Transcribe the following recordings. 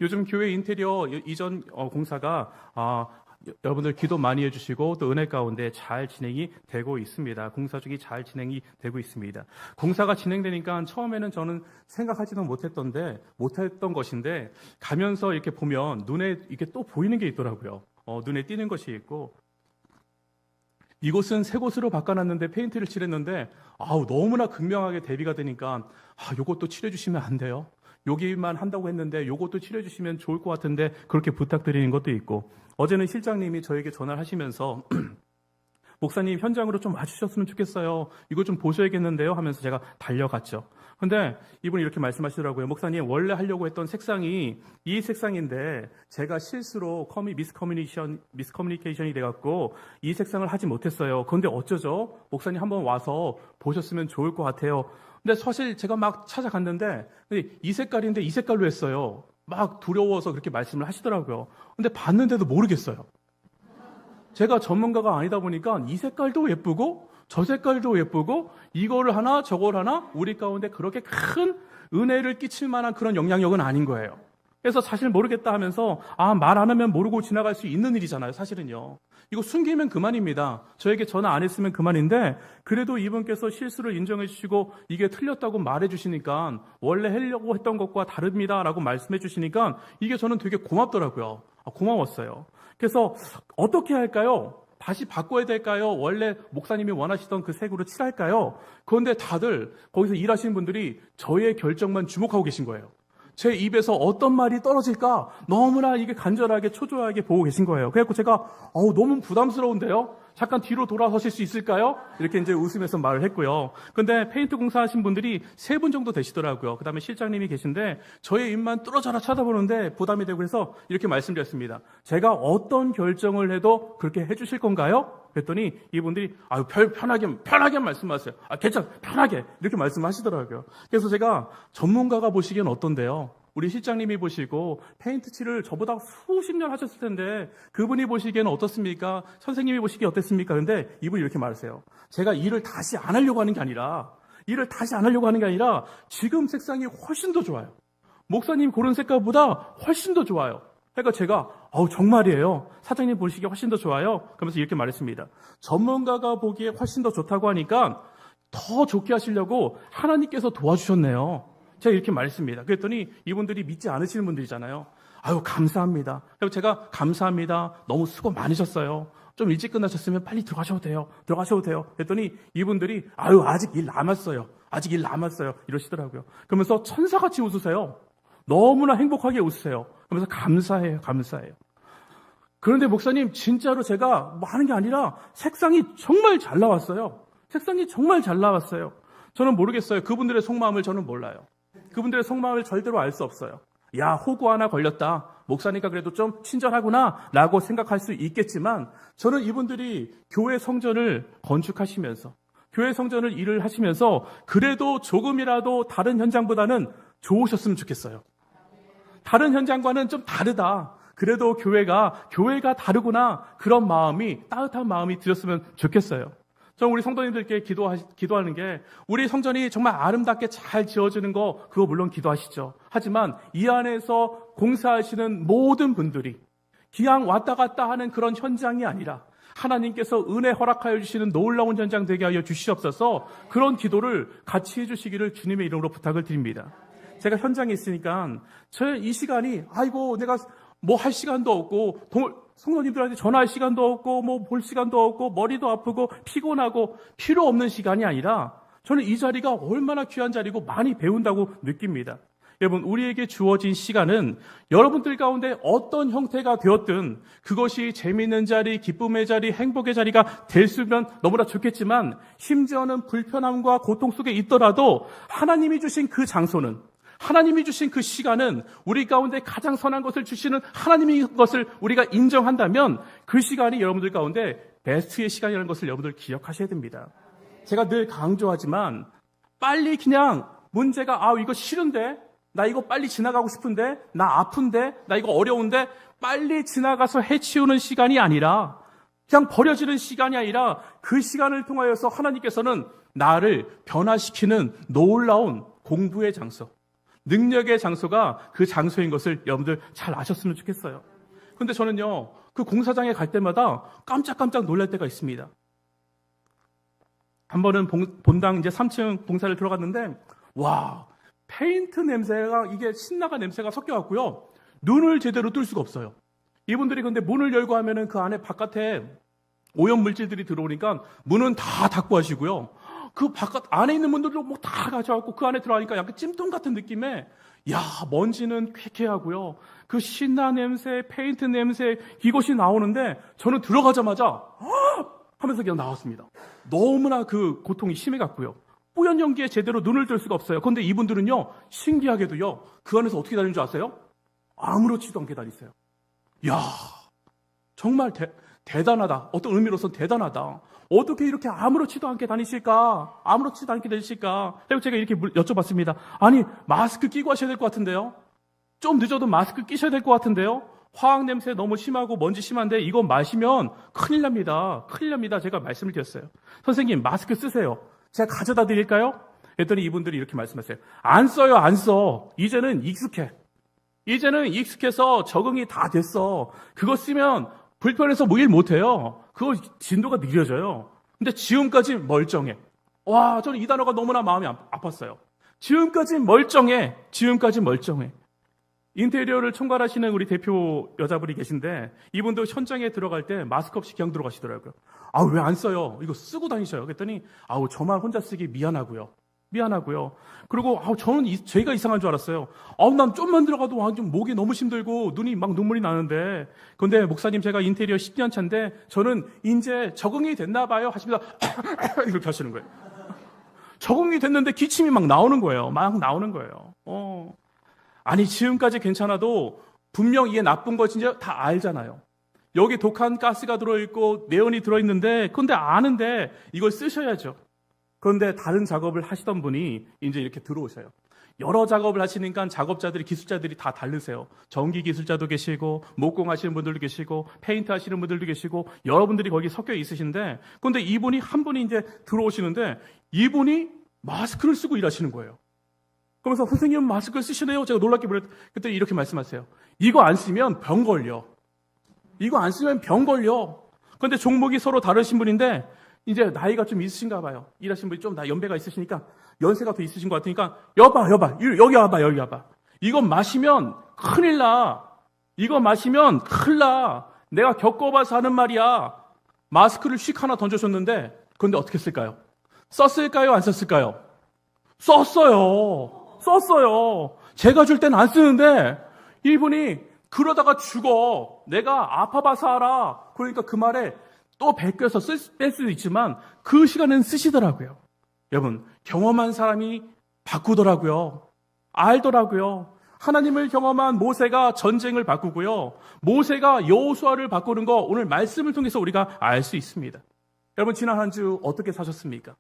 요즘 교회 인테리어 이전 공사가 여러분들 기도 많이 해주시고 또 은혜 가운데 잘 진행이 되고 있습니다. 공사 중이 잘 진행이 되고 있습니다. 공사가 진행되니까 처음에는 저는 생각하지도 못했던 것인데 가면서 이렇게 보면 눈에 이게 또 보이는 게 있더라고요. 눈에 띄는 것이 있고, 이곳은 새 곳으로 바꿔놨는데 페인트를 칠했는데 너무나 극명하게 대비가 되니까 요것도 칠해주시면 안 돼요? 여기만 한다고 했는데 요것도 칠해주시면 좋을 것 같은데 그렇게 부탁드리는 것도 있고, 어제는 실장님이 저에게 전화를 하시면서 목사님 현장으로 좀 와주셨으면 좋겠어요. 이거 좀 보셔야겠는데요 하면서 제가 달려갔죠. 근데 이분이 이렇게 말씀하시더라고요. 목사님, 원래 하려고 했던 색상이 이 색상인데 제가 실수로 미스커뮤니케이션이 돼갖고 이 색상을 하지 못했어요. 그런데 어쩌죠? 목사님 한번 와서 보셨으면 좋을 것 같아요. 근데 사실 제가 막 찾아갔는데 이 색깔인데 이 색깔로 했어요. 막 두려워서 그렇게 말씀을 하시더라고요. 근데 봤는데도 모르겠어요. 제가 전문가가 아니다 보니까 이 색깔도 예쁘고 저 색깔도 예쁘고 이거를 하나 저걸 하나 우리 가운데 그렇게 큰 은혜를 끼칠 만한 그런 영향력은 아닌 거예요. 그래서 사실 모르겠다 하면서 말 안 하면 모르고 지나갈 수 있는 일이잖아요. 사실은요. 이거 숨기면 그만입니다. 저에게 전화 안 했으면 그만인데 그래도 이분께서 실수를 인정해 주시고 이게 틀렸다고 말해 주시니까 원래 하려고 했던 것과 다릅니다 라고 말씀해 주시니까 이게 저는 되게 고맙더라고요. 고마웠어요. 그래서 어떻게 할까요? 다시 바꿔야 될까요? 원래 목사님이 원하시던 그 색으로 칠할까요? 그런데 다들 거기서 일하시는 분들이 저의 결정만 주목하고 계신 거예요. 제 입에서 어떤 말이 떨어질까 너무나 이게 간절하게 초조하게 보고 계신 거예요. 그래서 제가 너무 부담스러운데요? 잠깐 뒤로 돌아서실 수 있을까요? 이렇게 이제 웃으면서 말을 했고요. 근데 페인트 공사하신 분들이 3분 정도 되시더라고요. 그 다음에 실장님이 계신데 저의 입만 뚫어져라 쳐다보는데 부담이 되고 그래서 이렇게 말씀드렸습니다. 제가 어떤 결정을 해도 그렇게 해주실 건가요? 그랬더니 이분들이 편하게 말씀하세요. 괜찮아, 편하게 이렇게 말씀하시더라고요. 그래서 제가 전문가가 보시기엔 어떤데요? 우리 실장님이 보시고 페인트 칠을 저보다 수십 년 하셨을 텐데 그분이 보시기에는 어떻습니까? 선생님이 보시기에 어땠습니까? 근데 이분이 이렇게 말하세요. 제가 일을 다시 안 하려고 하는 게 아니라 지금 색상이 훨씬 더 좋아요. 목사님 고른 색깔보다 훨씬 더 좋아요. 그러니까 제가 정말이에요. 사장님 보시기에 훨씬 더 좋아요. 그러면서 이렇게 말했습니다. 전문가가 보기에 훨씬 더 좋다고 하니까 더 좋게 하시려고 하나님께서 도와주셨네요. 제가 이렇게 말했습니다. 그랬더니 이분들이 믿지 않으시는 분들이잖아요. 감사합니다. 그리고 제가 감사합니다. 너무 수고 많으셨어요. 좀 일찍 끝나셨으면 빨리 들어가셔도 돼요. 그랬더니 이분들이 아직 일 남았어요. 이러시더라고요. 그러면서 천사같이 웃으세요. 너무나 행복하게 웃으세요. 그러면서 감사해요. 그런데 목사님, 진짜로 제가 하는 게 아니라 색상이 정말 잘 나왔어요. 저는 모르겠어요. 그분들의 속마음을 저는 몰라요. 그분들의 속마음을 절대로 알 수 없어요. 호구 하나 걸렸다. 목사니까 그래도 좀 친절하구나 라고 생각할 수 있겠지만 저는 이분들이 교회 성전을 건축하시면서 교회 성전을 일을 하시면서 그래도 조금이라도 다른 현장보다는 좋으셨으면 좋겠어요. 다른 현장과는 좀 다르다. 그래도 교회가 다르구나. 그런 마음이, 따뜻한 마음이 들었으면 좋겠어요. 저는 우리 성도님들께 기도하는 게 우리 성전이 정말 아름답게 잘 지어지는 거 그거 물론 기도하시죠. 하지만 이 안에서 공사하시는 모든 분들이 그냥 왔다 갔다 하는 그런 현장이 아니라 하나님께서 은혜 허락하여 주시는 놀라운 현장 되게 하여 주시옵소서. 그런 기도를 같이 해주시기를 주님의 이름으로 부탁을 드립니다. 제가 현장에 있으니까 이 시간이 내가 뭐 할 시간도 없고 성도님들한테 전화할 시간도 없고 뭐 볼 시간도 없고 머리도 아프고 피곤하고 필요 없는 시간이 아니라 저는 이 자리가 얼마나 귀한 자리고 많이 배운다고 느낍니다. 여러분, 우리에게 주어진 시간은 여러분들 가운데 어떤 형태가 되었든 그것이 재미있는 자리, 기쁨의 자리, 행복의 자리가 될 수 있으면 너무나 좋겠지만 심지어는 불편함과 고통 속에 있더라도 하나님이 주신 그 장소는, 하나님이 주신 그 시간은 우리 가운데 가장 선한 것을 주시는 하나님인 것을 우리가 인정한다면 그 시간이 여러분들 가운데 베스트의 시간이라는 것을 여러분들 기억하셔야 됩니다. 제가 늘 강조하지만 빨리 그냥 문제가 이거 싫은데, 나 이거 빨리 지나가고 싶은데, 나 아픈데, 나 이거 어려운데 빨리 지나가서 해치우는 시간이 아니라, 그냥 버려지는 시간이 아니라 그 시간을 통하여서 하나님께서는 나를 변화시키는 놀라운 공부의 장소, 능력의 장소가 그 장소인 것을 여러분들 잘 아셨으면 좋겠어요. 근데 저는요, 그 공사장에 갈 때마다 깜짝깜짝 놀랄 때가 있습니다. 한 번은 본당 이제 3층 공사를 들어갔는데, 와, 페인트 냄새가, 이게 신나가 냄새가 섞여갖고요, 눈을 제대로 뜰 수가 없어요. 이분들이 근데 문을 열고 하면은 그 안에 바깥에 오염 물질들이 들어오니까 문은 다 닫고 하시고요. 그 바깥 안에 있는 분들도 뭐 다 가져왔고 그 안에 들어가니까 약간 찜통 같은 느낌에, 야, 먼지는 쾌쾌하고요. 그 신나 냄새, 페인트 냄새, 이것이 나오는데 저는 들어가자마자 하면서 그냥 나왔습니다. 너무나 그 고통이 심해갔고요. 뿌연 연기에 제대로 눈을 뜰 수가 없어요. 그런데 이분들은요, 신기하게도요, 그 안에서 어떻게 다니는 줄 아세요? 아무렇지도 않게 다니세요. 야, 정말 대단하다. 어떤 의미로서 대단하다. 어떻게 이렇게 아무렇지도 않게 다니실까? 아무렇지도 않게 다니실까? 그리고 제가 이렇게 여쭤봤습니다. 아니, 마스크 끼고 하셔야 될 것 같은데요? 좀 늦어도 마스크 끼셔야 될 것 같은데요? 화학 냄새 너무 심하고 먼지 심한데 이거 마시면 큰일 납니다. 큰일 납니다. 제가 말씀을 드렸어요. 선생님, 마스크 쓰세요. 제가 가져다 드릴까요? 그랬더니 이분들이 이렇게 말씀하세요. 안 써요, 안 써. 이제는 익숙해. 이제는 익숙해서 적응이 다 됐어. 그거 쓰면 불편해서 뭐 일 못해요. 그거 진도가 느려져요. 근데 지금까지 멀쩡해. 와, 저는 이 단어가 너무나 마음이 아팠어요. 지금까지 멀쩡해. 지금까지 멀쩡해. 인테리어를 총괄하시는 우리 대표 여자분이 계신데 이분도 현장에 들어갈 때 마스크 없이 그냥 들어가시더라고요. 아, 왜 안 써요? 이거 쓰고 다니셔요. 그랬더니 아우, 저만 혼자 쓰기 미안하고요. 그리고 저는 제가 이상한 줄 알았어요. 난 좀만 들어가도 완전 목이 너무 힘들고 눈이 막 눈물이 나는데. 근데 목사님, 제가 인테리어 10년 차인데 저는 이제 적응이 됐나 봐요 하십니다. 이렇게 하시는 거예요. 적응이 됐는데 기침이 막 나오는 거예요. 아니, 지금까지 괜찮아도 분명 이게 나쁜 것인지 다 알잖아요. 여기 독한 가스가 들어있고 네온이 들어있는데, 근데 아는데 이걸 쓰셔야죠. 그런데 다른 작업을 하시던 분이 이제 이렇게 들어오셔요. 여러 작업을 하시니까 작업자들이, 기술자들이 다 다르세요. 전기 기술자도 계시고, 목공 하시는 분들도 계시고, 페인트 하시는 분들도 계시고, 여러분들이 거기 섞여 있으신데, 근데 이분이 한 분이 이제 들어오시는데, 이분이 마스크를 쓰고 일하시는 거예요. 그러면서 선생님 마스크를 쓰시네요. 제가 놀랍게 그때 이렇게 말씀하세요. 이거 안 쓰면 병 걸려. 그런데 종목이 서로 다르신 분인데 이제 나이가 좀 있으신가 봐요. 일하신 분이 좀 연배가 있으시니까 연세가 더 있으신 것 같으니까 여봐 여기 와봐. 이거 마시면 큰일 나. 내가 겪어봐서 하는 말이야. 마스크를 휙 하나 던져줬는데 그런데 어떻게 쓸까요? 썼을까요? 안 썼을까요? 썼어요. 제가 줄 때는 안 쓰는데 이분이 그러다가 죽어. 내가 아파봐서 알아. 그러니까 그 말에 또 베껴서 뺄 수도 있지만 그 시간은 쓰시더라고요. 여러분, 경험한 사람이 바꾸더라고요. 알더라고요. 하나님을 경험한 모세가 전쟁을 바꾸고요. 모세가 여호수아를 바꾸는 거 오늘 말씀을 통해서 우리가 알 수 있습니다. 여러분, 지난 한 주 어떻게 사셨습니까?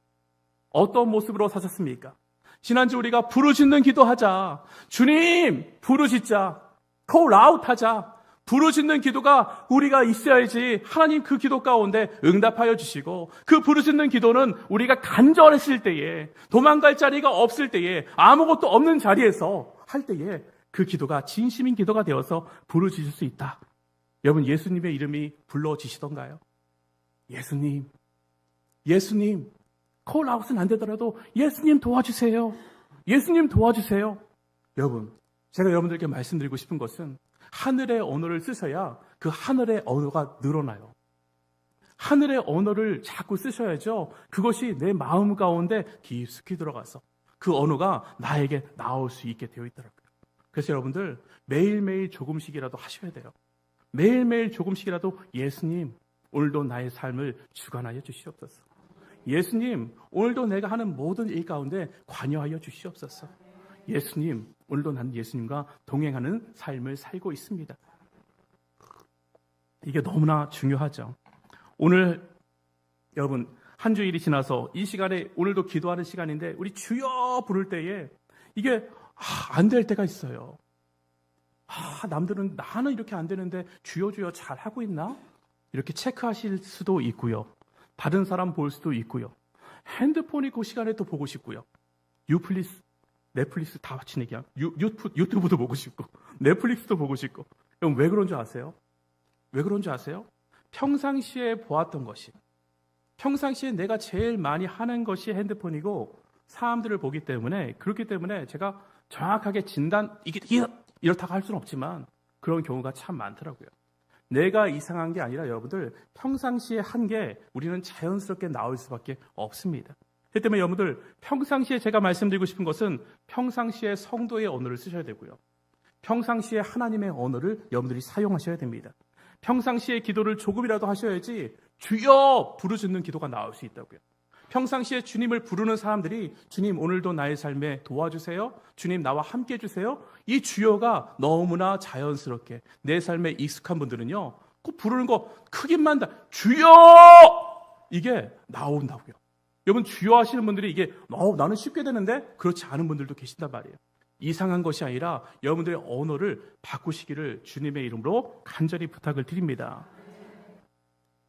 어떤 모습으로 사셨습니까? 지난주 우리가 부르짖는 기도하자. 주님, 부르짖자. 콜아웃 하자. 부르짖는 기도가 우리가 있어야지 하나님 그 기도 가운데 응답하여 주시고, 그 부르짖는 기도는 우리가 간절했을 때에, 도망갈 자리가 없을 때에, 아무것도 없는 자리에서 할 때에 그 기도가 진심인 기도가 되어서 부르짖을 수 있다. 여러분, 예수님의 이름이 불러지시던가요? 예수님, 콜아웃은 안 되더라도 예수님 도와주세요. 여러분, 제가 여러분들께 말씀드리고 싶은 것은 하늘의 언어를 쓰셔야 그 하늘의 언어가 늘어나요. 하늘의 언어를 자꾸 쓰셔야죠. 그것이 내 마음 가운데 깊숙이 들어가서 그 언어가 나에게 나올 수 있게 되어 있더라고요. 그래서 여러분들 매일매일 조금씩이라도 하셔야 돼요. 매일매일 조금씩이라도 예수님, 오늘도 나의 삶을 주관하여 주시옵소서. 예수님, 오늘도 내가 하는 모든 일 가운데 관여하여 주시옵소서. 예수님, 오늘도 나는 예수님과 동행하는 삶을 살고 있습니다. 이게 너무나 중요하죠. 오늘 여러분, 한 주일이 지나서 이 시간에 오늘도 기도하는 시간인데 우리 주여 부를 때에 이게 안 될 때가 있어요. 남들은 나는 이렇게 안 되는데 주여 잘하고 있나? 이렇게 체크하실 수도 있고요. 다른 사람 볼 수도 있고요. 핸드폰이 그 시간에 또 보고 싶고요. You please. 넷플릭스 다 진행이야. 유튜브도 보고 싶고 넷플릭스도 보고 싶고. 그럼 왜 그런 줄 아세요? 왜 그런 줄 아세요? 평상시에 보았던 것이, 평상시에 내가 제일 많이 하는 것이 핸드폰이고 사람들을 보기 때문에, 그렇기 때문에 제가 정확하게 이게 이렇다고 할 수는 없지만 그런 경우가 참 많더라고요. 내가 이상한 게 아니라 여러분들 평상시에 한 게 우리는 자연스럽게 나올 수밖에 없습니다. 그렇기 때문에 여러분들 평상시에 제가 말씀드리고 싶은 것은 평상시에 성도의 언어를 쓰셔야 되고요. 평상시에 하나님의 언어를 여러분들이 사용하셔야 됩니다. 평상시에 기도를 조금이라도 하셔야지 주여 부르짖는 기도가 나올 수 있다고요. 평상시에 주님을 부르는 사람들이 주님 오늘도 나의 삶에 도와주세요. 주님 나와 함께 해주세요. 이 주여가 너무나 자연스럽게 내 삶에 익숙한 분들은요. 꼭 부르는 거 크기만 다 주여! 이게 나온다고요. 여러분 주여 하시는 분들이 이게 나는 쉽게 되는데 그렇지 않은 분들도 계신단 말이에요. 이상한 것이 아니라 여러분들의 언어를 바꾸시기를 주님의 이름으로 간절히 부탁을 드립니다.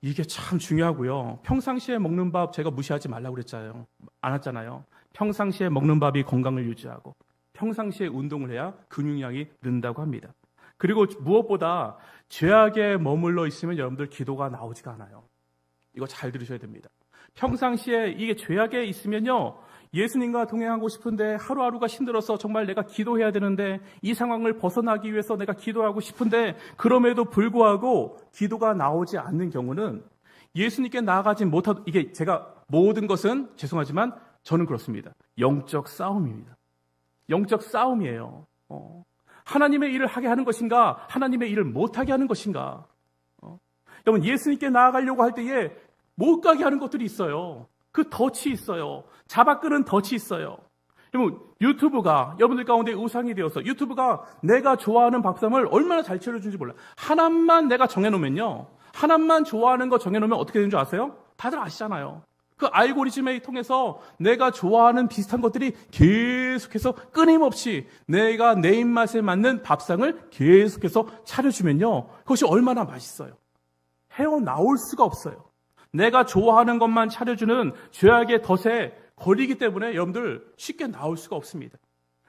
이게 참 중요하고요. 평상시에 먹는 밥 제가 무시하지 말라고 그랬잖아요. 안 했잖아요. 평상시에 먹는 밥이 건강을 유지하고 평상시에 운동을 해야 근육량이 는다고 합니다. 그리고 무엇보다 죄악에 머물러 있으면 여러분들 기도가 나오지가 않아요. 이거 잘 들으셔야 됩니다. 평상시에 이게 죄악에 있으면요. 예수님과 동행하고 싶은데 하루하루가 힘들어서 정말 내가 기도해야 되는데 이 상황을 벗어나기 위해서 내가 기도하고 싶은데 그럼에도 불구하고 기도가 나오지 않는 경우는 예수님께 나아가지 못하도 이게 제가 모든 것은 죄송하지만 저는 그렇습니다. 영적 싸움입니다. 영적 싸움이에요. 하나님의 일을 하게 하는 것인가 하나님의 일을 못하게 하는 것인가. 여러분 예수님께 나아가려고 할 때에 못 가게 하는 것들이 있어요. 그 덫이 있어요. 잡아끄는 덫이 있어요. 여러분 유튜브가 여러분들 가운데 우상이 되어서 유튜브가 내가 좋아하는 밥상을 얼마나 잘 차려주는지 몰라요. 하나만 내가 정해놓으면요. 하나만 좋아하는 거 정해놓으면 어떻게 되는 줄 아세요? 다들 아시잖아요. 그 알고리즘에 통해서 내가 좋아하는 비슷한 것들이 계속해서 끊임없이 내가 내 입맛에 맞는 밥상을 계속해서 차려주면요. 그것이 얼마나 맛있어요. 헤어나올 수가 없어요. 내가 좋아하는 것만 차려주는 죄악의 덫에 걸리기 때문에 여러분들 쉽게 나올 수가 없습니다.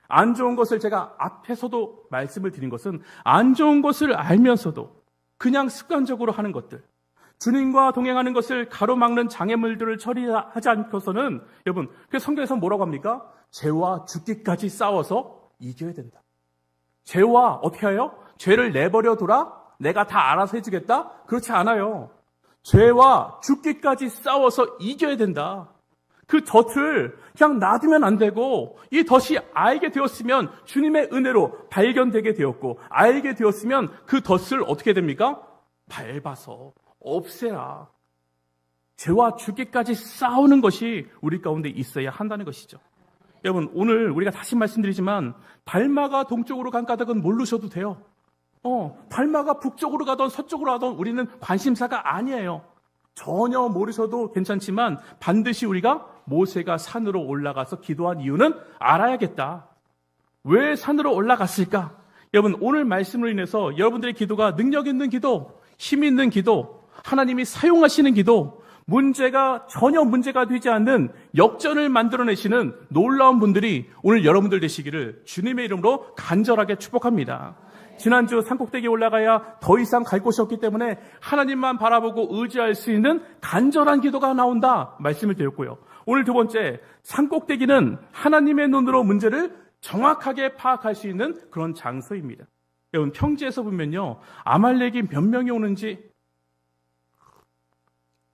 안 좋은 것을 제가 앞에서도 말씀을 드린 것은 안 좋은 것을 알면서도 그냥 습관적으로 하는 것들, 주님과 동행하는 것을 가로막는 장애물들을 처리하지 않고서는 여러분, 그 성경에서 뭐라고 합니까? 죄와 죽기까지 싸워서 이겨야 된다. 죄와 어떻게 해요? 죄를 내버려둬라? 내가 다 알아서 해주겠다? 그렇지 않아요. 죄와 죽기까지 싸워서 이겨야 된다. 그 덫을 그냥 놔두면 안 되고 이 덫이 알게 되었으면 주님의 은혜로 발견되게 되었고 알게 되었으면 그 덫을 어떻게 됩니까? 밟아서 없애라. 죄와 죽기까지 싸우는 것이 우리 가운데 있어야 한다는 것이죠. 여러분 오늘 우리가 다시 말씀드리지만 달마가 동쪽으로 간 까닭은 모르셔도 돼요. 달마가 북쪽으로 가던 서쪽으로 가던 우리는 관심사가 아니에요. 전혀 모르셔도 괜찮지만 반드시 우리가 모세가 산으로 올라가서 기도한 이유는 알아야겠다. 왜 산으로 올라갔을까? 여러분 오늘 말씀으로 인해서 여러분들의 기도가 능력 있는 기도, 힘 있는 기도, 하나님이 사용하시는 기도, 전혀 문제가 되지 않는 역전을 만들어내시는 놀라운 분들이 오늘 여러분들 되시기를 주님의 이름으로 간절하게 축복합니다. 지난주 산꼭대기에 올라가야 더 이상 갈 곳이 없기 때문에 하나님만 바라보고 의지할 수 있는 간절한 기도가 나온다 말씀을 드렸고요. 오늘 두 번째, 산꼭대기는 하나님의 눈으로 문제를 정확하게 파악할 수 있는 그런 장소입니다. 여러분 평지에서 보면요, 아말렉이 몇 명이 오는지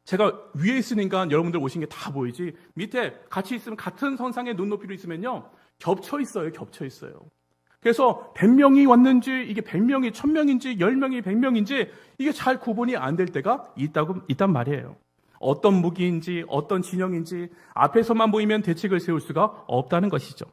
제가 위에 있으니까 여러분들 오신 게 다 보이지 밑에 같이 있으면 같은 선상에 눈높이로 있으면요 겹쳐 있어요. 그래서 100명이 왔는지 이게 100명이 1000명인지 10명이 100명인지 이게 잘 구분이 안 될 때가 있단 말이에요. 어떤 무기인지 어떤 진영인지 앞에서만 보이면 대책을 세울 수가 없다는 것이죠.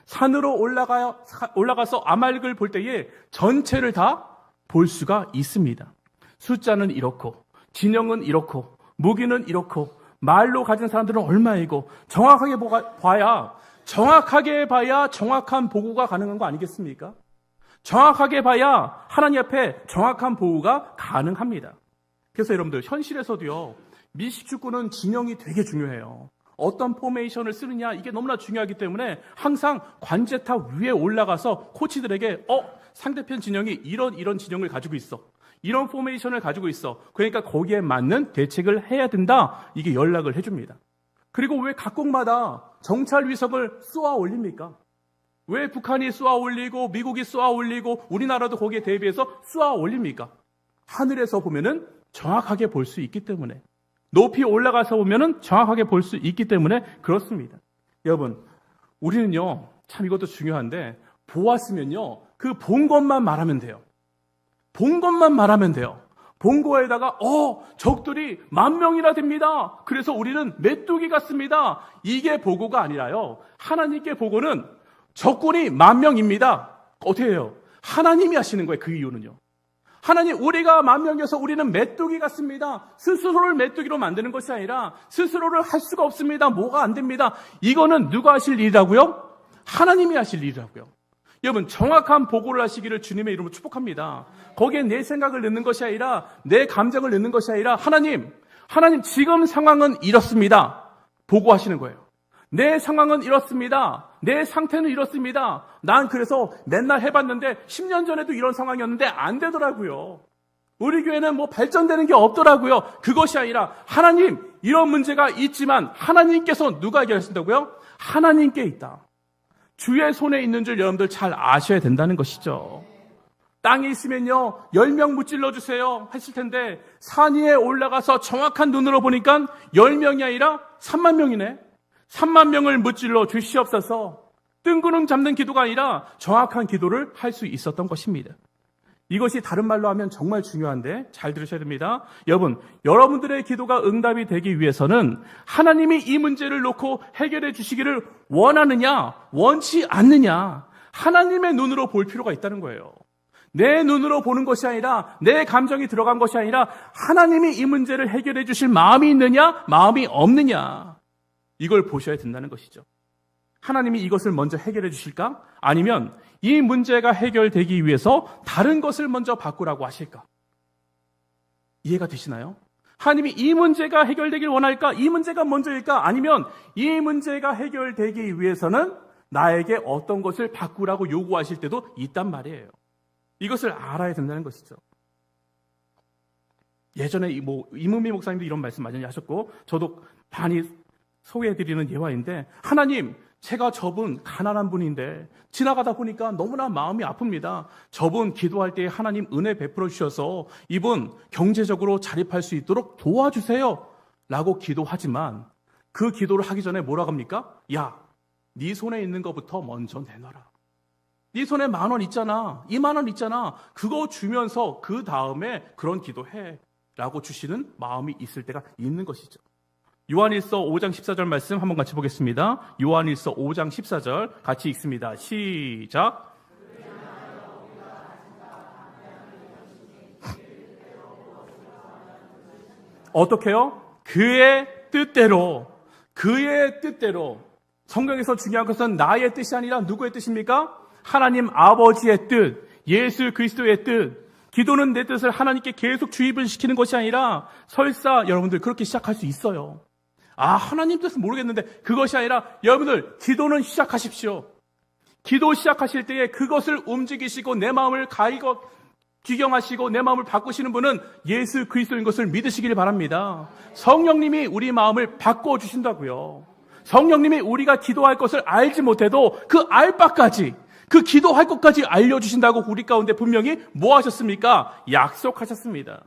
산으로 올라가서 아말렉을 볼 때에 전체를 다 볼 수가 있습니다. 숫자는 이렇고 진영은 이렇고 무기는 이렇고 말로 가진 사람들은 얼마이고 정확하게 봐야 정확한 보고가 가능한 거 아니겠습니까? 정확하게 봐야 하나님 앞에 정확한 보고가 가능합니다. 그래서 여러분들 현실에서도요, 미식축구는 진영이 되게 중요해요. 어떤 포메이션을 쓰느냐 이게 너무나 중요하기 때문에 항상 관제탑 위에 올라가서 코치들에게 상대편 진영이 이런 진영을 가지고 있어. 이런 포메이션을 가지고 있어. 그러니까 거기에 맞는 대책을 해야 된다. 이게 연락을 해줍니다. 그리고 왜 각국마다 정찰 위성을 쏘아 올립니까? 왜 북한이 쏘아 올리고 미국이 쏘아 올리고 우리나라도 거기에 대비해서 쏘아 올립니까? 하늘에서 보면은 정확하게 볼 수 있기 때문에, 높이 올라가서 보면은 정확하게 볼 수 있기 때문에 그렇습니다. 여러분, 우리는요, 참 이것도 중요한데, 보았으면요, 그 본 것만 말하면 돼요. 본 것만 말하면 돼요. 본 거에다가, 적들이 10,000명이나 됩니다. 그래서 우리는 메뚜기 같습니다. 이게 보고가 아니라요. 하나님께 보고는 적군이 10,000명입니다. 어떻게 해요? 하나님이 하시는 거예요. 그 이유는요. 하나님, 우리가 10,000명이어서 우리는 메뚜기 같습니다. 스스로를 메뚜기로 만드는 것이 아니라 스스로를 할 수가 없습니다. 뭐가 안 됩니다. 이거는 누가 하실 일이라고요? 하나님이 하실 일이라고요. 여러분, 정확한 보고를 하시기를 주님의 이름으로 축복합니다. 거기에 내 생각을 넣는 것이 아니라 내 감정을 넣는 것이 아니라 하나님 지금 상황은 이렇습니다. 보고하시는 거예요. 내 상황은 이렇습니다. 내 상태는 이렇습니다. 난 그래서 맨날 해봤는데 10년 전에도 이런 상황이었는데 안 되더라고요. 우리 교회는 발전되는 게 없더라고요. 그것이 아니라 하나님, 이런 문제가 있지만 하나님께서 누가 해결하신다고요? 하나님께 있다. 주의 손에 있는 줄 여러분들 잘 아셔야 된다는 것이죠. 땅에 있으면요, 10명 무찔러 주세요 했을 텐데 산 위에 올라가서 정확한 눈으로 보니까 10명이 아니라 30,000명이네. 30,000명을 무찔러 주시옵소서. 뜬구름 잡는 기도가 아니라 정확한 기도를 할 수 있었던 것입니다. 이것이 다른 말로 하면 정말 중요한데 잘 들으셔야 됩니다. 여러분, 여러분들의 기도가 응답이 되기 위해서는 하나님이 이 문제를 놓고 해결해 주시기를 원하느냐, 원치 않느냐, 하나님의 눈으로 볼 필요가 있다는 거예요. 내 눈으로 보는 것이 아니라, 내 감정이 들어간 것이 아니라 하나님이 이 문제를 해결해 주실 마음이 있느냐, 마음이 없느냐, 이걸 보셔야 된다는 것이죠. 하나님이 이것을 먼저 해결해 주실까? 아니면 이 문제가 해결되기 위해서 다른 것을 먼저 바꾸라고 하실까? 이해가 되시나요? 하나님이 이 문제가 해결되길 원할까? 이 문제가 먼저일까? 아니면 이 문제가 해결되기 위해서는 나에게 어떤 것을 바꾸라고 요구하실 때도 있단 말이에요. 이것을 알아야 된다는 것이죠. 예전에 이문미 목사님도 이런 말씀 많이 하셨고 저도 많이 소개해드리는 예화인데, 하나님, 제가 저분 가난한 분인데 지나가다 보니까 너무나 마음이 아픕니다. 저분 기도할 때 하나님 은혜 베풀어 주셔서 이분 경제적으로 자립할 수 있도록 도와주세요 라고 기도하지만 그 기도를 하기 전에 뭐라고 합니까? 야, 네 손에 있는 것부터 먼저 내놔라. 네 손에 10,000원 있잖아, 20,000원 있잖아, 그거 주면서 그 다음에 그런 기도해 라고 주시는 마음이 있을 때가 있는 것이죠. 요한일서 5장 14절 말씀 한번 같이 보겠습니다. 요한일서 5장 14절 같이 읽습니다. 시작. 어떻게요? 그의 뜻대로. 그의 뜻대로. 성경에서 중요한 것은 나의 뜻이 아니라 누구의 뜻입니까? 하나님 아버지의 뜻, 예수 그리스도의 뜻. 기도는 내 뜻을 하나님께 계속 주입을 시키는 것이 아니라 설사 여러분들 그렇게 시작할 수 있어요. 하나님 뜻은 모르겠는데, 그것이 아니라 여러분들 기도는 시작하십시오. 기도 시작하실 때에 그것을 움직이시고 내 마음을 귀경하시고 내 마음을 바꾸시는 분은 예수 그리스도인 것을 믿으시길 바랍니다. 성령님이 우리 마음을 바꿔주신다고요. 성령님이 우리가 기도할 것을 알지 못해도 그 알 바까지, 그 기도할 것까지 알려주신다고 우리 가운데 분명히 뭐 하셨습니까? 약속하셨습니다.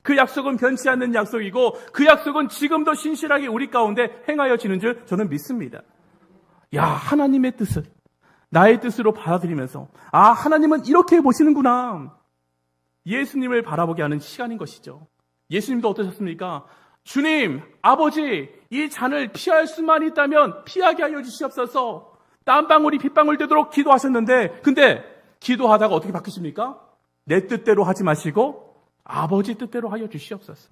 그 약속은 변치 않는 약속이고 그 약속은 지금도 신실하게 우리 가운데 행하여지는 줄 저는 믿습니다. 하나님의 뜻을 나의 뜻으로 받아들이면서 하나님은 이렇게 보시는구나. 예수님을 바라보게 하는 시간인 것이죠. 예수님도 어떠셨습니까? 주님, 아버지, 이 잔을 피할 수만 있다면 피하게 하여 주시옵소서. 땀방울이 핏방울 되도록 기도하셨는데, 근데 기도하다가 어떻게 바뀌십니까? 내 뜻대로 하지 마시고 아버지 뜻대로 하여 주시옵소서.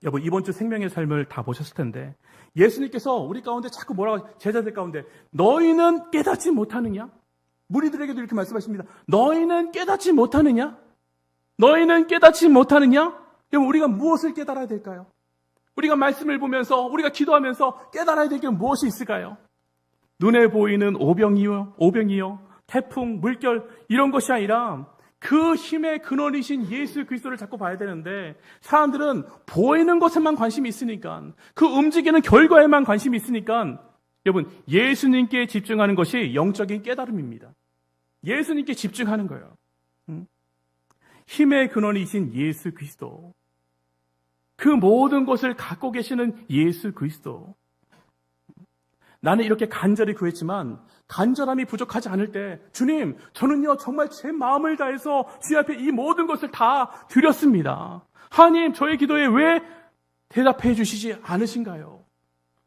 여러분, 이번 주 생명의 삶을 다 보셨을 텐데 예수님께서 우리 가운데 자꾸 뭐라고, 제자들 가운데 너희는 깨닫지 못하느냐? 무리들에게도 이렇게 말씀하십니다. 너희는 깨닫지 못하느냐? 너희는 깨닫지 못하느냐? 여러분, 우리가 무엇을 깨달아야 될까요? 우리가 말씀을 보면서 우리가 기도하면서 깨달아야 될 게 무엇이 있을까요? 눈에 보이는 오병이요, 태풍, 물결 이런 것이 아니라 그 힘의 근원이신 예수 그리스도를 자꾸 봐야 되는데 사람들은 보이는 것에만 관심이 있으니까 그 움직이는 결과에만 관심이 있으니까 여러분 예수님께 집중하는 것이 영적인 깨달음입니다. 예수님께 집중하는 거예요. 힘의 근원이신 예수 그리스도, 그 모든 것을 갖고 계시는 예수 그리스도. 나는 이렇게 간절히 구했지만 간절함이 부족하지 않을 때 주님, 저는요 정말 제 마음을 다해서 주님 앞에 이 모든 것을 다 드렸습니다. 하나님, 저의 기도에 왜 대답해 주시지 않으신가요?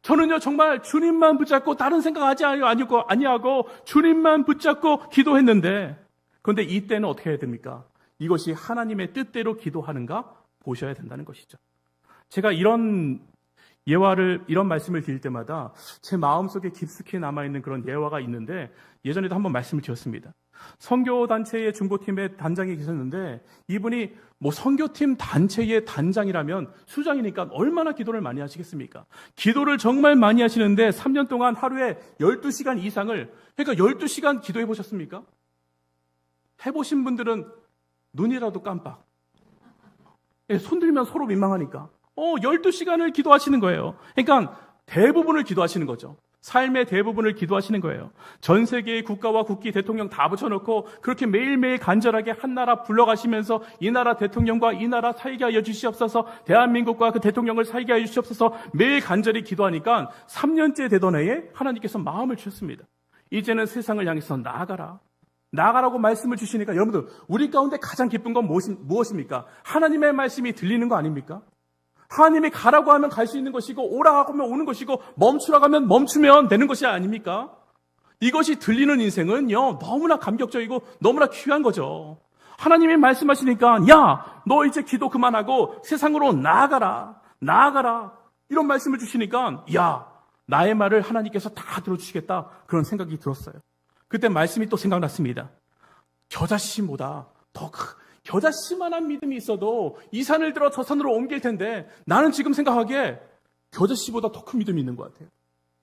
저는요 정말 주님만 붙잡고 다른 생각하지 아니하고 주님만 붙잡고 기도했는데, 그런데 이때는 어떻게 해야 됩니까? 이것이 하나님의 뜻대로 기도하는가 보셔야 된다는 것이죠. 제가 이런 말씀을 드릴 때마다 제 마음속에 깊숙이 남아있는 그런 예화가 있는데, 예전에도 한번 말씀을 드렸습니다. 선교단체의 중보팀의 단장이 계셨는데, 이분이 선교팀 단체의 단장이라면 수장이니까 얼마나 기도를 많이 하시겠습니까? 기도를 정말 많이 하시는데 3년 동안 하루에 12시간 이상을, 그러니까 12시간 기도해 보셨습니까? 해보신 분들은 눈이라도 깜빡. 손 들면 서로 민망하니까 12시간을 기도하시는 거예요. 그러니까 대부분을 기도하시는 거죠. 삶의 대부분을 기도하시는 거예요. 전 세계의 국가와 국기, 대통령 다 붙여놓고 그렇게 매일매일 간절하게 한 나라 불러가시면서 이 나라 대통령과 이 나라 살게 하여 주시옵소서, 대한민국과 그 대통령을 살게 하여 주시옵소서 매일 간절히 기도하니까 3년째 되던 해에 하나님께서 마음을 주셨습니다. 이제는 세상을 향해서 나아가라고 말씀을 주시니까, 여러분들 우리 가운데 가장 기쁜 건 무엇입니까? 하나님의 말씀이 들리는 거 아닙니까? 하나님이 가라고 하면 갈 수 있는 것이고, 오라고 하면 오는 것이고, 멈추라고 하면 멈추면 되는 것이 아닙니까? 이것이 들리는 인생은요 너무나 감격적이고 너무나 귀한 거죠. 하나님이 말씀하시니까 야, 너 이제 기도 그만하고 세상으로 나아가라 이런 말씀을 주시니까, 야, 나의 말을 하나님께서 다 들어주시겠다, 그런 생각이 들었어요. 그때 말씀이 또 생각났습니다. 겨자씨보다 더 겨자씨만한 믿음이 있어도 이 산을 들어 저 산으로 옮길 텐데, 나는 지금 생각하기에 겨자씨보다 더 큰 믿음이 있는 것 같아요.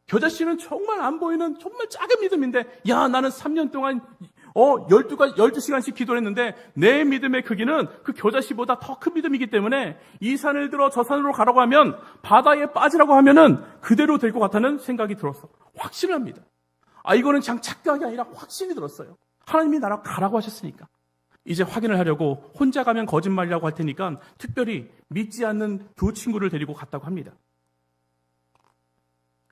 겨자씨는 정말 안 보이는 정말 작은 믿음인데, 야, 나는 3년 동안 12시간씩 기도를 했는데 내 믿음의 크기는 그 겨자씨보다 더 큰 믿음이기 때문에 이 산을 들어 저 산으로 가라고 하면, 바다에 빠지라고 하면은 그대로 될 것 같다는 생각이 들었어. 확신을 합니다. 이거는 그냥 착각이 아니라 확신이 들었어요. 하나님이 나라고 가라고 하셨으니까. 이제 확인을 하려고 혼자 가면 거짓말이라고 할 테니까 특별히 믿지 않는 두 친구를 데리고 갔다고 합니다.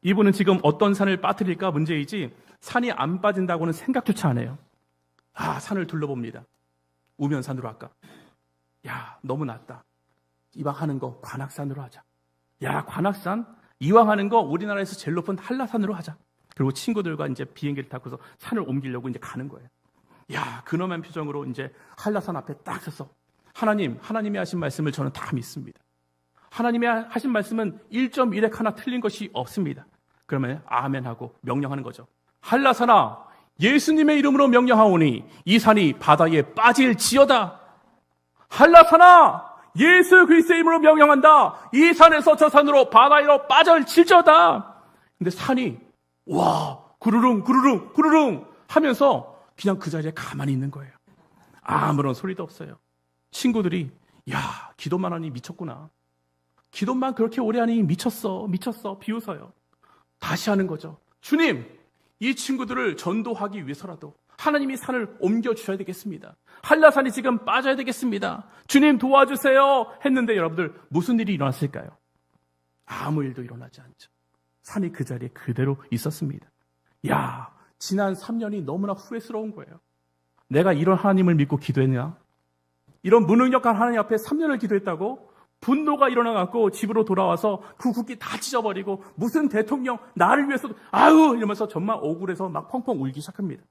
이분은 지금 어떤 산을 빠뜨릴까 문제이지 산이 안 빠진다고는 생각조차 안 해요. 산을 둘러봅니다. 우면산으로 할까? 야, 너무 낮다. 이왕 하는 거 관악산으로 하자. 야, 관악산? 이왕 하는 거 우리나라에서 제일 높은 한라산으로 하자. 그리고 친구들과 이제 비행기를 타고서 산을 옮기려고 이제 가는 거예요. 야, 근엄한 표정으로 이제 한라산 앞에 딱 서서, 하나님이 하신 말씀을 저는 다 믿습니다. 하나님이 하신 말씀은 1.1획 하나 틀린 것이 없습니다. 그러면 아멘하고 명령하는 거죠. 한라산아, 예수님의 이름으로 명령하오니 이 산이 바다에 빠질지어다. 한라산아, 예수 그리스도의 이름으로 명령한다. 이 산에서 저 산으로 바다로 빠질지어다. 근데 산이 와, 구르릉 하면서 그냥 그 자리에 가만히 있는 거예요. 아무런 소리도 없어요. 친구들이, 야, 기도만 하니 미쳤구나. 기도만 그렇게 오래 하니 미쳤어 비웃어요. 다시 하는 거죠. 주님, 이 친구들을 전도하기 위해서라도 하나님이 산을 옮겨주셔야 되겠습니다. 한라산이 지금 빠져야 되겠습니다. 주님 도와주세요 했는데, 여러분들 무슨 일이 일어났을까요? 아무 일도 일어나지 않죠. 산이 그 자리에 그대로 있었습니다. 야, 지난 3년이 너무나 후회스러운 거예요. 내가 이런 하나님을 믿고 기도했냐? 이런 무능력한 하나님 앞에 3년을 기도했다고? 분노가 일어나갖고 집으로 돌아와서 그 국기 다 찢어버리고, 무슨 대통령 나를 위해서 이러면서 정말 억울해서 막 펑펑 울기 시작합니다.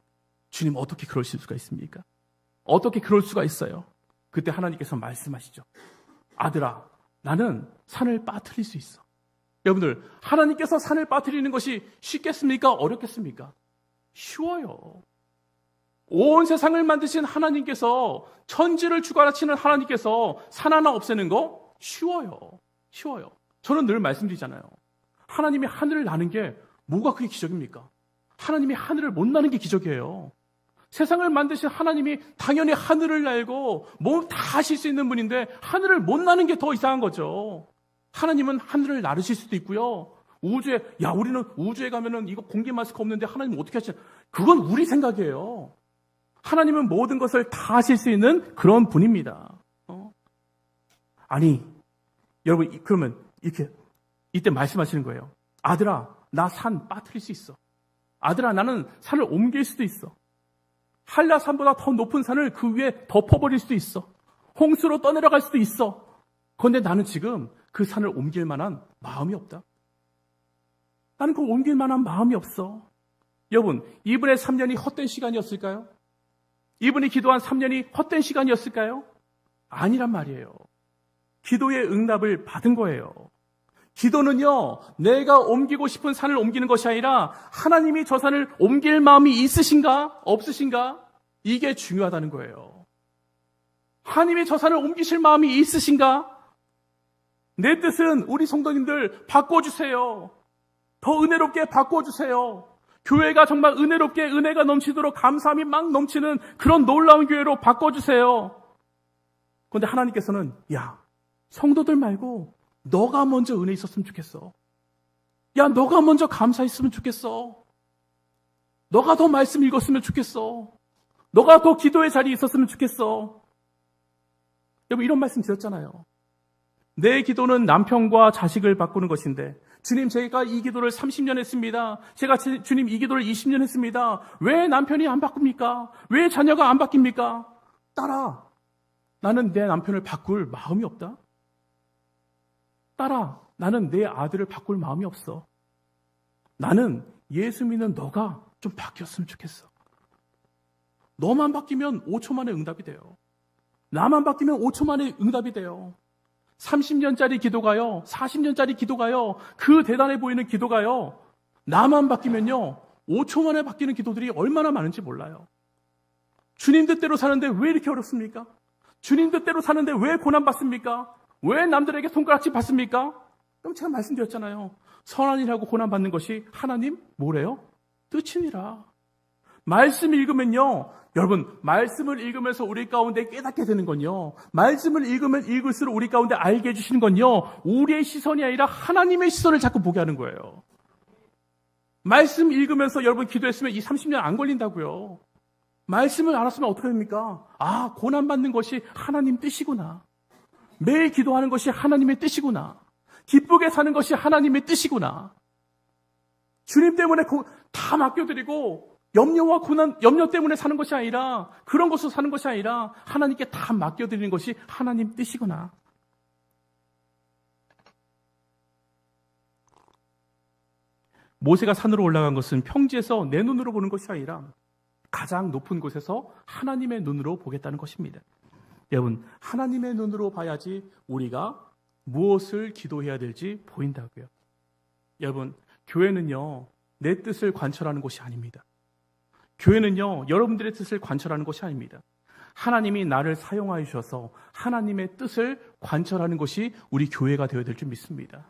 주님, 어떻게 그러실 수가 있습니까? 어떻게 그럴 수가 있어요? 그때 하나님께서 말씀하시죠. 아들아, 나는 산을 빠뜨릴 수 있어. 여러분들, 하나님께서 산을 빠뜨리는 것이 쉽겠습니까? 어렵겠습니까? 쉬워요. 온 세상을 만드신 하나님께서, 천지를 주관하시는 하나님께서 산 하나 없애는 거 쉬워요. 저는 늘 말씀드리잖아요. 하나님이 하늘을 나는 게 뭐가 그게 기적입니까? 하나님이 하늘을 못 나는 게 기적이에요. 세상을 만드신 하나님이 당연히 하늘을 날고 뭐 다 하실 수 있는 분인데 하늘을 못 나는 게 더 이상한 거죠. 하나님은 하늘을 나르실 수도 있고요. 우리는 우주에 가면은 이거 공기 마스크 없는데 하나님 어떻게 하시냐? 그건 우리 생각이에요. 하나님은 모든 것을 다 하실 수 있는 그런 분입니다. 아니, 여러분, 그러면 이때 말씀하시는 거예요. 아들아, 나 산 빠뜨릴 수 있어. 아들아, 나는 산을 옮길 수도 있어. 한라산보다 더 높은 산을 그 위에 덮어버릴 수도 있어. 홍수로 떠내려갈 수도 있어. 그런데 나는 지금 그 산을 옮길 만한 마음이 없다. 나는 그걸 옮길 만한 마음이 없어. 여러분, 이분의 3년이 헛된 시간이었을까요? 이분이 기도한 3년이 헛된 시간이었을까요? 아니란 말이에요. 기도의 응답을 받은 거예요. 기도는요, 내가 옮기고 싶은 산을 옮기는 것이 아니라 하나님이 저 산을 옮길 마음이 있으신가? 없으신가? 이게 중요하다는 거예요. 하나님이 저 산을 옮기실 마음이 있으신가? 내 뜻은 우리 성도님들 바꿔주세요. 더 은혜롭게 바꿔주세요. 교회가 정말 은혜롭게 은혜가 넘치도록 감사함이 막 넘치는 그런 놀라운 교회로 바꿔주세요. 그런데 하나님께서는 성도들 말고 너가 먼저 은혜 있었으면 좋겠어. 너가 먼저 감사했으면 좋겠어. 너가 더 말씀 읽었으면 좋겠어. 너가 더 기도의 자리에 있었으면 좋겠어. 여러분, 이런 말씀 드렸잖아요. 내 기도는 남편과 자식을 바꾸는 것인데, 주님, 제가 이 기도를 30년 했습니다. 주님, 이 기도를 20년 했습니다. 왜 남편이 안 바꿉니까? 왜 자녀가 안 바뀝니까? 딸아, 나는 내 남편을 바꿀 마음이 없다. 딸아, 나는 내 아들을 바꿀 마음이 없어. 나는 예수 믿는 너가 좀 바뀌었으면 좋겠어. 너만 바뀌면 5초 만에 응답이 돼요. 나만 바뀌면 5초 만에 응답이 돼요. 30년짜리 기도가요, 40년짜리 기도가요, 그 대단해 보이는 기도가요, 나만 바뀌면요, 5초 만에 바뀌는 기도들이 얼마나 많은지 몰라요. 주님 뜻대로 사는데 왜 이렇게 어렵습니까? 주님 뜻대로 사는데 왜 고난받습니까? 왜 남들에게 손가락질 받습니까? 그럼 제가 말씀드렸잖아요. 선한 일하고 고난받는 것이 하나님 뭐래요? 뜻이니라. 말씀 읽으면요, 여러분, 말씀을 읽으면서 우리 가운데 깨닫게 되는 건요, 말씀을 읽으면 읽을수록 우리 가운데 알게 해주시는 건요, 우리의 시선이 아니라 하나님의 시선을 자꾸 보게 하는 거예요. 말씀 읽으면서 여러분 기도했으면 이 30년 안 걸린다고요. 말씀을 알았으면 어떻게 됩니까? 고난받는 것이 하나님 뜻이구나. 매일 기도하는 것이 하나님의 뜻이구나. 기쁘게 사는 것이 하나님의 뜻이구나. 주님 때문에 다 맡겨드리고 염려와 고난, 염려 때문에 사는 것이 아니라, 그런 것으로 사는 것이 아니라 하나님께 다 맡겨드리는 것이 하나님 뜻이구나. 모세가 산으로 올라간 것은 평지에서 내 눈으로 보는 것이 아니라 가장 높은 곳에서 하나님의 눈으로 보겠다는 것입니다. 여러분, 하나님의 눈으로 봐야지 우리가 무엇을 기도해야 될지 보인다고요. 여러분, 교회는요, 내 뜻을 관철하는 곳이 아닙니다. 교회는요, 여러분들의 뜻을 관철하는 것이 아닙니다. 하나님이 나를 사용하여 주셔서 하나님의 뜻을 관철하는 것이 우리 교회가 되어야 될 줄 믿습니다.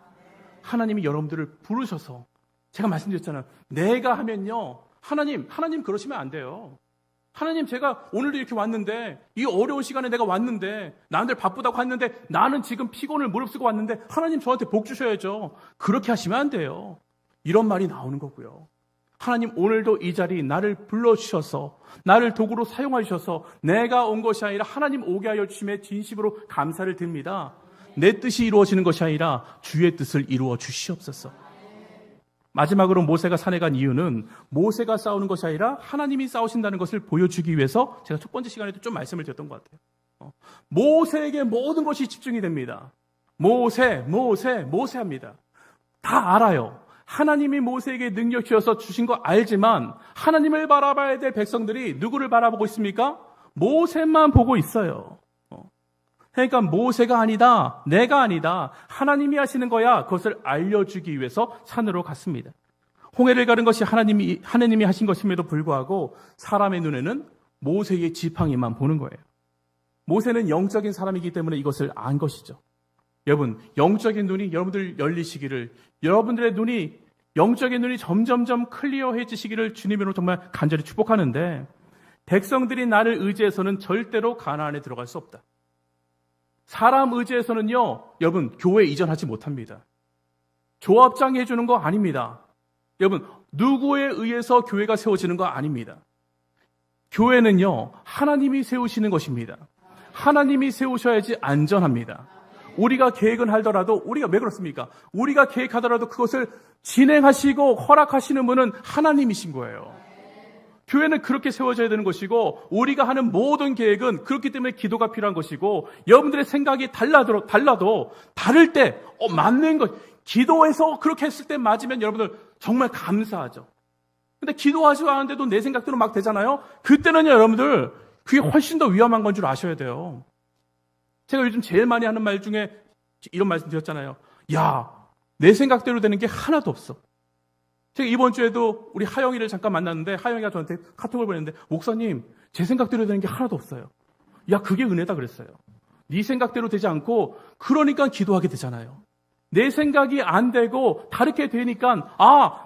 하나님이 여러분들을 부르셔서, 제가 말씀드렸잖아요. 내가 하면요, 하나님 그러시면 안 돼요. 하나님, 제가 오늘도 이렇게 왔는데, 이 어려운 시간에 내가 왔는데, 남들 바쁘다고 왔는데, 나는 지금 피곤을 무릅쓰고 왔는데, 하나님 저한테 복 주셔야죠. 그렇게 하시면 안 돼요. 이런 말이 나오는 거고요. 하나님, 오늘도 이 자리 나를 불러주셔서, 나를 도구로 사용하여 주셔서 내가 온 것이 아니라 하나님 오게 하여 주심에 진심으로 감사를 드립니다. 내 뜻이 이루어지는 것이 아니라 주의 뜻을 이루어 주시옵소서. 마지막으로 모세가 산에 간 이유는 모세가 싸우는 것이 아니라 하나님이 싸우신다는 것을 보여주기 위해서, 제가 첫 번째 시간에도 좀 말씀을 드렸던 것 같아요. 모세에게 모든 것이 집중이 됩니다. 모세 합니다. 다 알아요. 하나님이 모세에게 능력 주셔서 주신 거 알지만 하나님을 바라봐야 될 백성들이 누구를 바라보고 있습니까? 모세만 보고 있어요. 그러니까 모세가 아니다, 내가 아니다, 하나님이 하시는 거야, 그것을 알려주기 위해서 산으로 갔습니다. 홍해를 가른 것이 하나님이 하신 것임에도 불구하고 사람의 눈에는 모세의 지팡이만 보는 거예요. 모세는 영적인 사람이기 때문에 이것을 안 것이죠. 여러분, 영적인 눈이 여러분들 열리시기를, 여러분들의 눈이, 영적인 눈이 점점점 클리어해지시기를 주님으로 정말 간절히 축복하는데, 백성들이 나를 의지해서는 절대로 가나안에 들어갈 수 없다. 사람 의지해서는요, 여러분, 교회 이전하지 못합니다. 조합장이 해주는 거 아닙니다. 여러분, 누구에 의해서 교회가 세워지는 거 아닙니다. 교회는요, 하나님이 세우시는 것입니다. 하나님이 세우셔야지 안전합니다. 우리가 계획은 하더라도, 우리가 왜 그렇습니까? 우리가 계획하더라도 그것을 진행하시고 허락하시는 분은 하나님이신 거예요. 교회는 그렇게 세워져야 되는 것이고, 우리가 하는 모든 계획은 그렇기 때문에 기도가 필요한 것이고, 여러분들의 생각이 달라도 다를 때 맞는 것, 기도해서 그렇게 했을 때 맞으면 여러분들 정말 감사하죠. 근데 기도하지 않았는데도 내 생각대로 막 되잖아요. 그때는요, 여러분들 그게 훨씬 더 위험한 건 줄 아셔야 돼요. 제가 요즘 제일 많이 하는 말 중에 이런 말씀 드렸잖아요. 야, 내 생각대로 되는 게 하나도 없어. 제가 이번 주에도 우리 하영이를 잠깐 만났는데, 하영이가 저한테 카톡을 보냈는데, 목사님, 제 생각대로 되는 게 하나도 없어요. 야, 그게 은혜다 그랬어요. 네 생각대로 되지 않고, 그러니까 기도하게 되잖아요. 내 생각이 안 되고 다르게 되니까,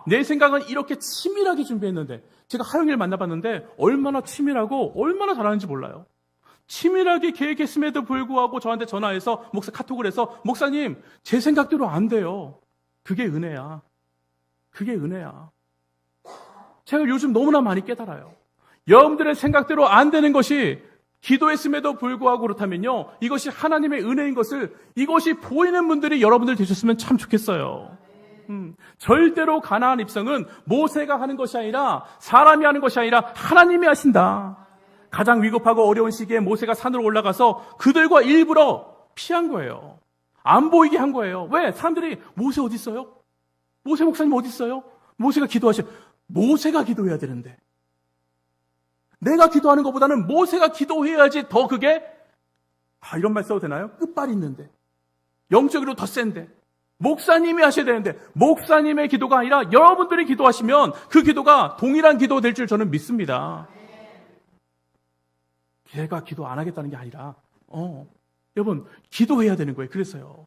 내 생각은 이렇게 치밀하게 준비했는데, 제가 하영이를 만나봤는데 얼마나 치밀하고 얼마나 잘하는지 몰라요. 치밀하게 계획했음에도 불구하고 저한테 전화해서 카톡을 해서, 목사님, 제 생각대로 안 돼요. 그게 은혜야. 그게 은혜야. 제가 요즘 너무나 많이 깨달아요. 여러분들의 생각대로 안 되는 것이 기도했음에도 불구하고 그렇다면요, 이것이 하나님의 은혜인 것을, 이것이 보이는 분들이 여러분들 되셨으면 참 좋겠어요. 절대로 가나안 입성은 모세가 하는 것이 아니라, 사람이 하는 것이 아니라 하나님이 하신다. 가장 위급하고 어려운 시기에 모세가 산으로 올라가서 그들과 일부러 피한 거예요. 안 보이게 한 거예요. 왜? 사람들이 모세 어디 있어요? 모세 목사님 어디 있어요? 모세가 모세가 기도해야 되는데, 내가 기도하는 것보다는 모세가 기도해야지 더 그게, 이런 말 써도 되나요? 끝발이 있는데, 영적으로 더 센데, 목사님이 하셔야 되는데, 목사님의 기도가 아니라 여러분들이 기도하시면 그 기도가 동일한 기도 될 줄 저는 믿습니다. 걔가 기도 안 하겠다는 게 아니라, 여러분, 기도해야 되는 거예요. 그래서요,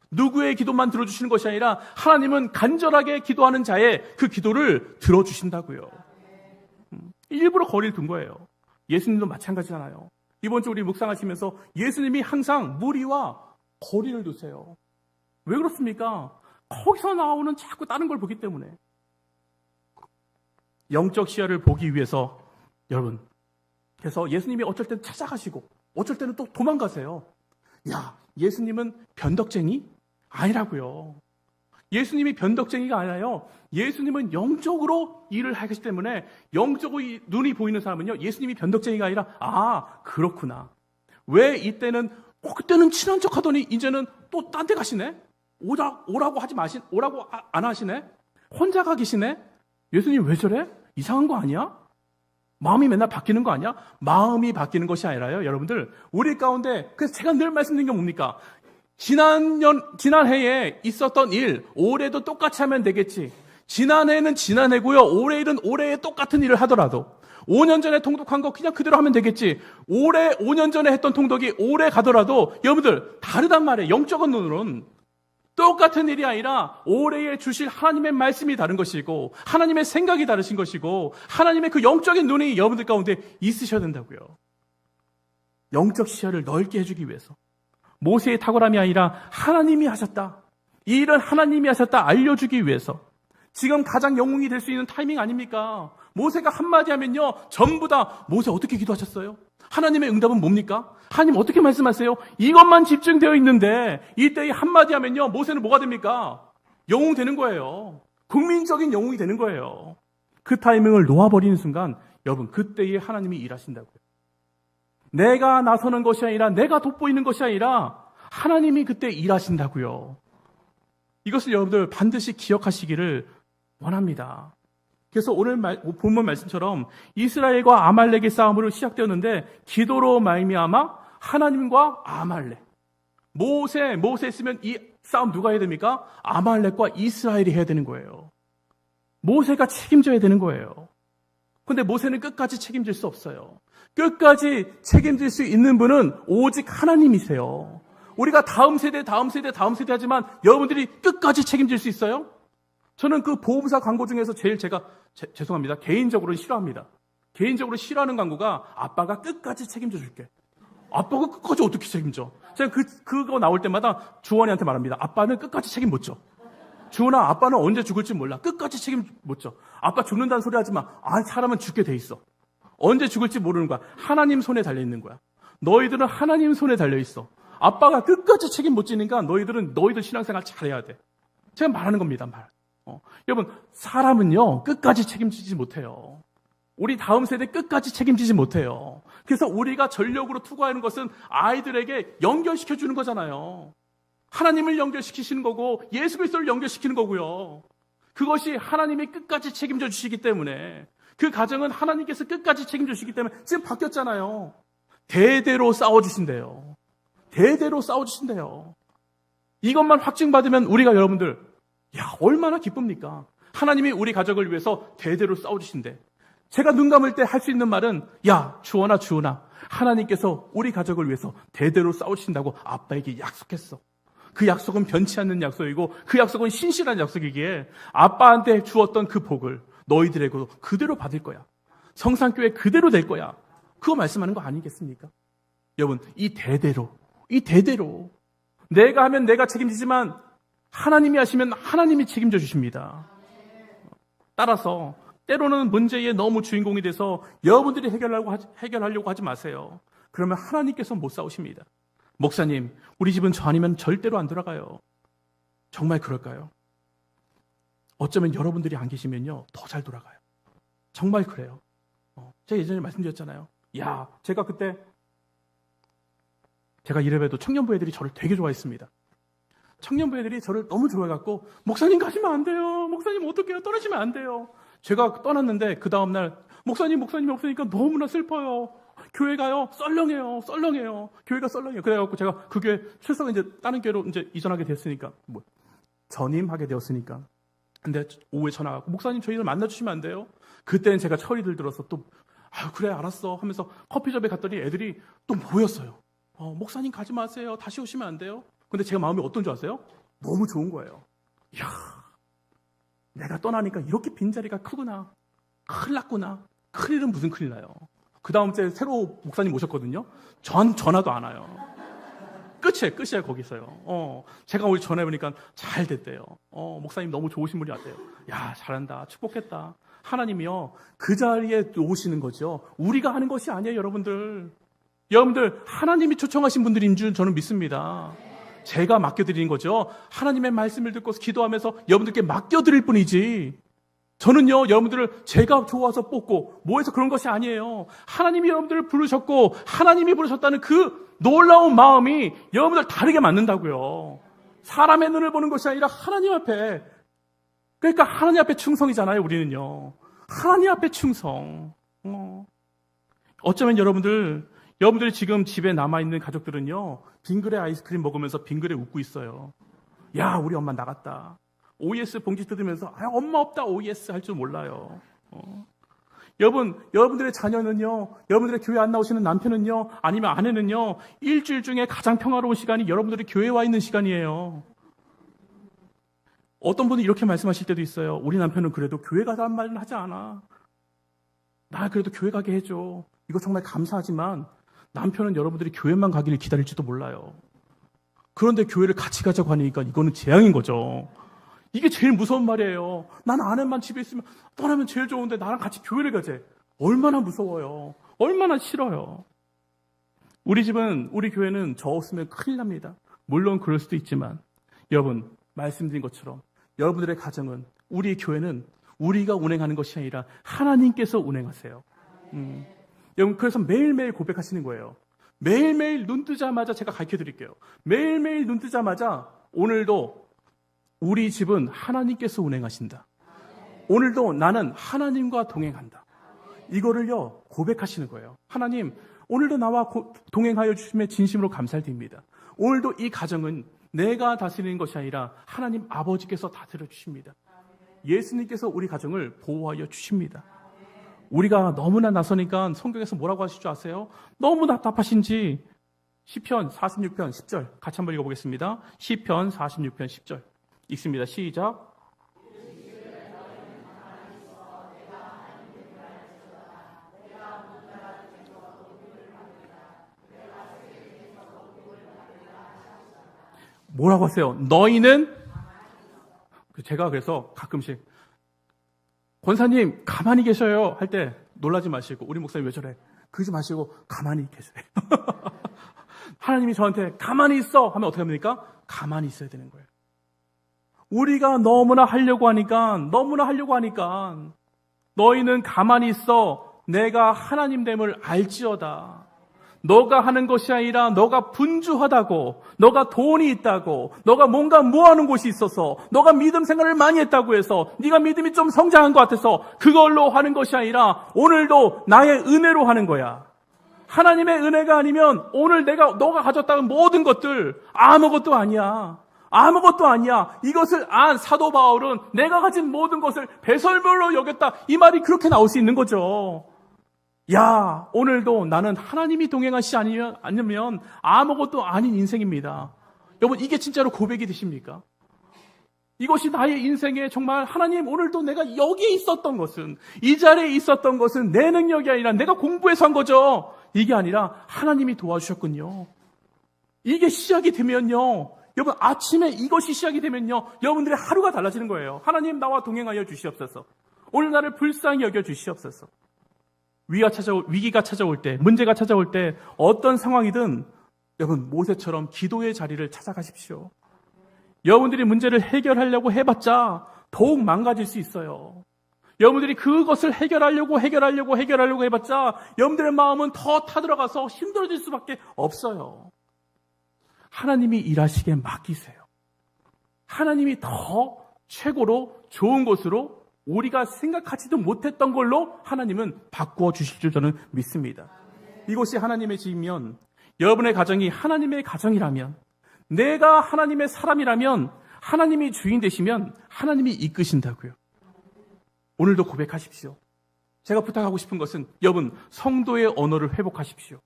누구의 기도만 들어주시는 것이 아니라 하나님은 간절하게 기도하는 자의 그 기도를 들어주신다고요. 일부러 거리를 둔 거예요. 예수님도 마찬가지잖아요. 이번 주 우리 묵상하시면서 예수님이 항상 무리와 거리를 두세요. 왜 그렇습니까? 거기서 나오는 자꾸 다른 걸 보기 때문에. 영적 시야를 보기 위해서, 여러분, 그래서 예수님이 어쩔 때는 찾아가시고 어쩔 때는 또 도망가세요. 야, 예수님은 변덕쟁이? 아니라고요. 예수님이 변덕쟁이가 아니라요, 예수님은 영적으로 일을 하기 때문에, 영적으로 눈이 보이는 사람은요, 예수님이 변덕쟁이가 아니라, 그렇구나. 왜 이때는 그때는 친한 척 하더니 이제는 또 딴 데 가시네? 오라고 안 하시네? 혼자 가 계시네? 예수님 왜 저래? 이상한 거 아니야? 마음이 맨날 바뀌는 거 아니야? 마음이 바뀌는 것이 아니라요, 여러분들, 우리 가운데, 그래서 제가 늘 말씀드린 게 뭡니까? 지난해에 있었던 일, 올해도 똑같이 하면 되겠지. 지난해는 지난해고요, 올해 일은 올해에 똑같은 일을 하더라도, 5년 전에 통독한 거 그냥 그대로 하면 되겠지. 5년 전에 했던 통독이 올해 가더라도, 여러분들, 다르단 말이에요. 영적인 눈으로는. 똑같은 일이 아니라 올해에 주실 하나님의 말씀이 다른 것이고, 하나님의 생각이 다르신 것이고, 하나님의 그 영적인 눈이 여러분들 가운데 있으셔야 된다고요. 영적 시야를 넓게 해주기 위해서. 모세의 탁월함이 아니라 하나님이 하셨다, 이 일은 하나님이 하셨다 알려주기 위해서. 지금 가장 영웅이 될 수 있는 타이밍 아닙니까? 모세가 한마디 하면요, 전부 다 모세 어떻게 기도하셨어요? 하나님의 응답은 뭡니까? 하나님 어떻게 말씀하세요? 이것만 집중되어 있는데, 이때에 한마디 하면요, 모세는 뭐가 됩니까? 영웅 되는 거예요. 국민적인 영웅이 되는 거예요. 그 타이밍을 놓아버리는 순간, 여러분, 그때에 하나님이 일하신다고요. 내가 나서는 것이 아니라, 내가 돋보이는 것이 아니라 하나님이 그때 일하신다고요. 이것을 여러분들 반드시 기억하시기를 원합니다. 그래서 오늘 본문 말씀처럼 이스라엘과 아말렉의 싸움으로 시작되었는데, 기도로 말미암아 하나님과 아말렉, 모세 했으면 이 싸움 누가 해야 됩니까? 아말렉과 이스라엘이 해야 되는 거예요. 모세가 책임져야 되는 거예요. 근데 모세는 끝까지 책임질 수 없어요. 끝까지 책임질 수 있는 분은 오직 하나님이세요. 우리가 다음 세대 하지만 여러분들이 끝까지 책임질 수 있어요? 저는 그 보험사 광고 중에서 제일 제가 죄송합니다. 개인적으로 싫어합니다. 개인적으로 싫어하는 광고가 아빠가 끝까지 책임져 줄게. 아빠가 끝까지 어떻게 책임져? 제가 그거 나올 때마다 주원이한테 말합니다. 아빠는 끝까지 책임 못 져. 주원아, 아빠는 언제 죽을지 몰라. 끝까지 책임 못 져. 아빠 죽는다는 소리 하지 마. 사람은 죽게 돼 있어. 언제 죽을지 모르는 거야. 하나님 손에 달려 있는 거야. 너희들은 하나님 손에 달려 있어. 아빠가 끝까지 책임 못 지니까 너희들 신앙생활 잘해야 돼. 제가 말하는 겁니다. 여러분, 사람은요, 끝까지 책임지지 못해요. 우리 다음 세대 끝까지 책임지지 못해요. 그래서 우리가 전력으로 투구하는 것은 아이들에게 연결시켜 주는 거잖아요. 하나님을 연결시키시는 거고 예수 그리스도를 연결시키는 거고요. 그것이 하나님이 끝까지 책임져 주시기 때문에, 그 가정은 하나님께서 끝까지 책임져 주시기 때문에 지금 바뀌었잖아요. 대대로 싸워주신대요. 대대로 싸워주신대요. 이것만 확증받으면 우리가 여러분들, 얼마나 기쁩니까? 하나님이 우리 가족을 위해서 대대로 싸워주신대. 제가 눈 감을 때 할 수 있는 말은, 주원아, 하나님께서 우리 가족을 위해서 대대로 싸우신다고 아빠에게 약속했어. 그 약속은 변치 않는 약속이고 그 약속은 신실한 약속이기에 아빠한테 주었던 그 복을 너희들에게도 그대로 받을 거야. 성산교회 그대로 될 거야. 그거 말씀하는 거 아니겠습니까? 여러분, 이 대대로 내가 하면 내가 책임지지만 하나님이 하시면 하나님이 책임져 주십니다. 따라서 때로는 문제에 너무 주인공이 돼서 여러분들이 해결하려고 하지 마세요. 그러면 하나님께서 못 싸우십니다. 목사님, 우리 집은 저 아니면 절대로 안 돌아가요. 정말 그럴까요? 어쩌면 여러분들이 안 계시면요, 더 잘 돌아가요. 정말 그래요. 제가 예전에 말씀드렸잖아요. 제가 이래봬도 청년부 애들이 저를 되게 좋아했습니다. 청년부 애들이 저를 너무 좋아해갖고, 목사님 가시면 안 돼요. 목사님 어떡해요? 떠나시면 안 돼요. 제가 떠났는데 그 다음날 목사님이 없으니까 너무나 슬퍼요. 교회 가요. 썰렁해요. 교회가 썰렁해요. 그래갖고 제가 그 교회 출석 이제 다른 교회로 이제 이전하게 됐으니까, 전임하게 되었으니까. 근데 오후에 전화 와서 목사님 저희를 만나주시면 안 돼요? 그때는 제가 철이 들어서 또 그래 알았어 하면서 커피숍에 갔더니 애들이 또 모였어요. 목사님 가지 마세요. 다시 오시면 안 돼요? 근데 제가 마음이 어떤 줄 아세요? 너무 좋은 거예요. 내가 떠나니까 이렇게 빈자리가 크구나. 큰일 났구나. 큰일은 무슨 큰일 나요. 그 다음 주에 새로 목사님 모셨거든요. 전화도 안 와요. 끝이에요, 거기서요. 제가 오늘 전화해보니까 잘 됐대요. 목사님 너무 좋으신 분이 왔대요. 잘한다. 축복했다. 하나님이요, 그 자리에 오시는 거죠. 우리가 하는 것이 아니에요, 여러분들. 여러분들, 하나님이 초청하신 분들인 줄 저는 믿습니다. 제가 맡겨드리는 거죠. 하나님의 말씀을 듣고 기도하면서 여러분들께 맡겨드릴 뿐이지. 저는요, 여러분들을 제가 좋아서 뽑고 뭐해서 그런 것이 아니에요. 하나님이 여러분들을 부르셨고 하나님이 부르셨다는 그 놀라운 마음이 여러분들 다르게 맞는다고요. 사람의 눈을 보는 것이 아니라 하나님 앞에. 그러니까 하나님 앞에 충성이잖아요, 우리는요. 하나님 앞에 충성. 어쩌면 여러분들이 지금 집에 남아있는 가족들은요, 빙그레 아이스크림 먹으면서 빙그레 웃고 있어요. 우리 엄마 나갔다. OES 봉지 뜯으면서 엄마 없다 OES 할 줄 몰라요. 여러분들의 자녀는요, 여러분들의 교회 안 나오시는 남편은요, 아니면 아내는요, 일주일 중에 가장 평화로운 시간이 여러분들이 교회에 와 있는 시간이에요. 어떤 분이 이렇게 말씀하실 때도 있어요. 우리 남편은 그래도 교회 가자는 말은 하지 않아. 나 그래도 교회 가게 해줘. 이거 정말 감사하지만 남편은 여러분들이 교회만 가기를 기다릴지도 몰라요. 그런데 교회를 같이 가자고 하니까 이거는 재앙인 거죠. 이게 제일 무서운 말이에요. 난 아내만 집에 있으면 떠나면 제일 좋은데 나랑 같이 교회를 가재. 얼마나 무서워요. 얼마나 싫어요. 우리 교회는 저 없으면 큰일 납니다. 물론 그럴 수도 있지만 여러분, 말씀드린 것처럼 여러분들의 가정은, 우리 교회는 우리가 운행하는 것이 아니라 하나님께서 운행하세요. 여러분, 그래서 매일매일 고백하시는 거예요. 매일매일 눈 뜨자마자 제가 가르쳐 드릴게요. 매일매일 눈 뜨자마자 오늘도 우리 집은 하나님께서 운행하신다. 오늘도 나는 하나님과 동행한다. 이거를요, 고백하시는 거예요. 하나님, 오늘도 나와 동행하여 주심에 진심으로 감사를 드립니다. 오늘도 이 가정은 내가 다스리는 것이 아니라 하나님 아버지께서 다스려 주십니다. 예수님께서 우리 가정을 보호하여 주십니다. 우리가 너무나 나서니까 성경에서 뭐라고 하실 줄 아세요? 너무 답답하신지 시편 46편 10절 같이 한번 읽어보겠습니다. 시편 46편 10절 읽습니다. 시작. 뭐라고 하세요? 너희는, 제가 그래서 가끔씩 권사님 가만히 계셔요 할 때 놀라지 마시고, 우리 목사님 왜 저래? 그러지 마시고 가만히 계세요. 하나님이 저한테 가만히 있어 하면 어떻게 합니까? 가만히 있어야 되는 거예요. 우리가 너무나 하려고 하니까 너희는 가만히 있어 내가 하나님 됨을 알지어다. 너가 하는 것이 아니라 너가 분주하다고, 너가 돈이 있다고, 너가 뭔가 모아놓은 곳이 있어서, 너가 믿음 생활을 많이 했다고 해서 네가 믿음이 좀 성장한 것 같아서 그걸로 하는 것이 아니라 오늘도 나의 은혜로 하는 거야. 하나님의 은혜가 아니면 오늘 너가 가졌다는 모든 것들 아무것도 아니야. 아무것도 아니야. 이것을 안 사도 바울은 내가 가진 모든 것을 배설물로 여겼다. 이 말이 그렇게 나올 수 있는 거죠. 야, 오늘도 나는 하나님이 동행하시지 않으면 아무것도 아닌 인생입니다. 여러분, 이게 진짜로 고백이 되십니까? 이것이 나의 인생에 정말 하나님, 오늘도 내가 여기에 있었던 것은, 이 자리에 있었던 것은 내 능력이 아니라 내가 공부해서 한 거죠. 이게 아니라 하나님이 도와주셨군요. 이게 시작이 되면요, 여러분, 아침에 이것이 시작이 되면요, 여러분들의 하루가 달라지는 거예요. 하나님, 나와 동행하여 주시옵소서. 오늘 나를 불쌍히 여겨 주시옵소서. 위기가 찾아올 때, 문제가 찾아올 때 어떤 상황이든 여러분, 모세처럼 기도의 자리를 찾아가십시오. 여러분들이 문제를 해결하려고 해봤자 더욱 망가질 수 있어요. 여러분들이 그것을 해결하려고 해봤자 여러분들의 마음은 더 타들어가서 힘들어질 수밖에 없어요. 하나님이 일하시게 맡기세요. 하나님이 더 최고로 좋은 것으로 우리가 생각하지도 못했던 걸로 하나님은 바꾸어 주실 줄 저는 믿습니다. 이것이 하나님의 집이면, 여러분의 가정이 하나님의 가정이라면, 내가 하나님의 사람이라면, 하나님이 주인 되시면 하나님이 이끄신다고요. 오늘도 고백하십시오. 제가 부탁하고 싶은 것은 여러분, 성도의 언어를 회복하십시오.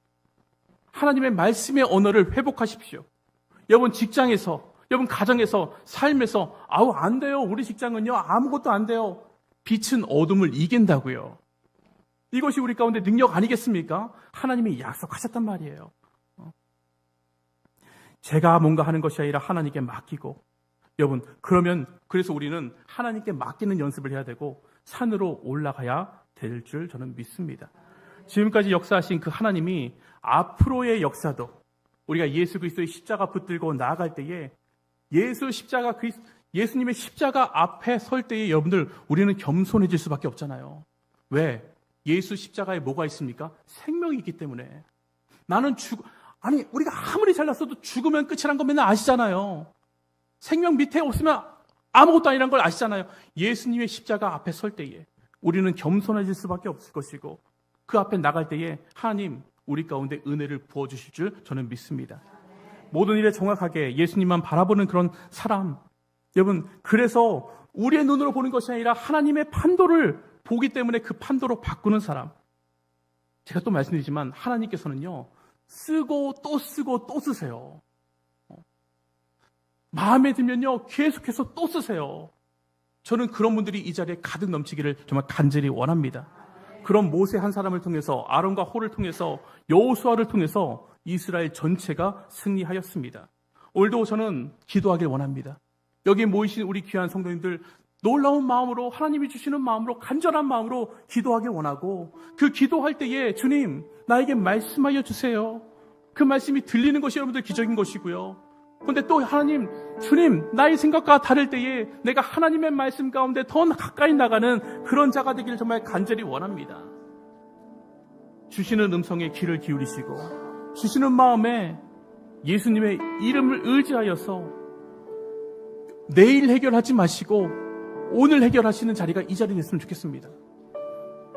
하나님의 말씀의 언어를 회복하십시오. 여러분, 직장에서, 여러분 가정에서, 삶에서 안 돼요. 우리 직장은요 아무것도 안 돼요. 빛은 어둠을 이긴다고요. 이것이 우리 가운데 능력 아니겠습니까? 하나님이 약속하셨단 말이에요. 제가 뭔가 하는 것이 아니라 하나님께 맡기고, 여러분, 그래서 우리는 하나님께 맡기는 연습을 해야 되고 산으로 올라가야 될 줄 저는 믿습니다. 지금까지 역사하신 그 하나님이 앞으로의 역사도, 우리가 예수 그리스도의 십자가 붙들고 나아갈 때에 예수님의 십자가 앞에 설 때에 여러분들, 우리는 겸손해질 수밖에 없잖아요. 왜? 예수 십자가에 뭐가 있습니까? 생명이 있기 때문에. 우리가 아무리 잘났어도 죽으면 끝이란 거 맨날 아시잖아요. 생명 밑에 없으면 아무것도 아니란 걸 아시잖아요. 예수님의 십자가 앞에 설 때에 우리는 겸손해질 수밖에 없을 것이고, 그 앞에 나갈 때에 하나님, 우리 가운데 은혜를 부어주실 줄 저는 믿습니다. 모든 일에 정확하게 예수님만 바라보는 그런 사람, 여러분, 그래서 우리의 눈으로 보는 것이 아니라 하나님의 판도를 보기 때문에 그 판도로 바꾸는 사람. 제가 또 말씀드리지만 하나님께서는요, 쓰고 또 쓰고 또 쓰세요. 마음에 들면요 계속해서 또 쓰세요. 저는 그런 분들이 이 자리에 가득 넘치기를 정말 간절히 원합니다. 그런 모세 한 사람을 통해서, 아론과 홀을 통해서, 여호수아를 통해서 이스라엘 전체가 승리하였습니다. 오늘도 저는 기도하길 원합니다. 여기 모이신 우리 귀한 성도님들, 놀라운 마음으로, 하나님이 주시는 마음으로, 간절한 마음으로 기도하길 원하고, 그 기도할 때에 주님, 나에게 말씀하여 주세요. 그 말씀이 들리는 것이 여러분들 기적인 것이고요. 그런데 또 하나님, 주님, 나의 생각과 다를 때에 내가 하나님의 말씀 가운데 더 가까이 나가는 그런 자가 되기를 정말 간절히 원합니다. 주시는 음성에 귀를 기울이시고, 주시는 마음에 예수님의 이름을 의지하여서 내일 해결하지 마시고 오늘 해결하시는 자리가 이 자리에 됐으면 좋겠습니다.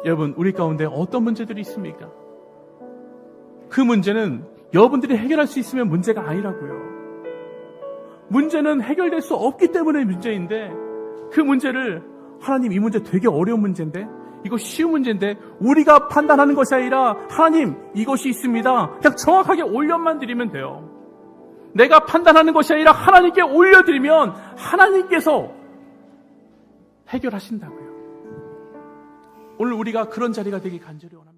여러분, 우리 가운데 어떤 문제들이 있습니까? 그 문제는 여러분들이 해결할 수 있으면 문제가 아니라고요. 문제는 해결될 수 없기 때문에 문제인데, 그 문제를 하나님, 이 문제 되게 어려운 문제인데 이거 쉬운 문제인데 우리가 판단하는 것이 아니라 하나님 이것이 있습니다. 그냥 정확하게 올려만 드리면 돼요. 내가 판단하는 것이 아니라 하나님께 올려드리면 하나님께서 해결하신다고요. 오늘 우리가 그런 자리가 되기 간절히 원합니다.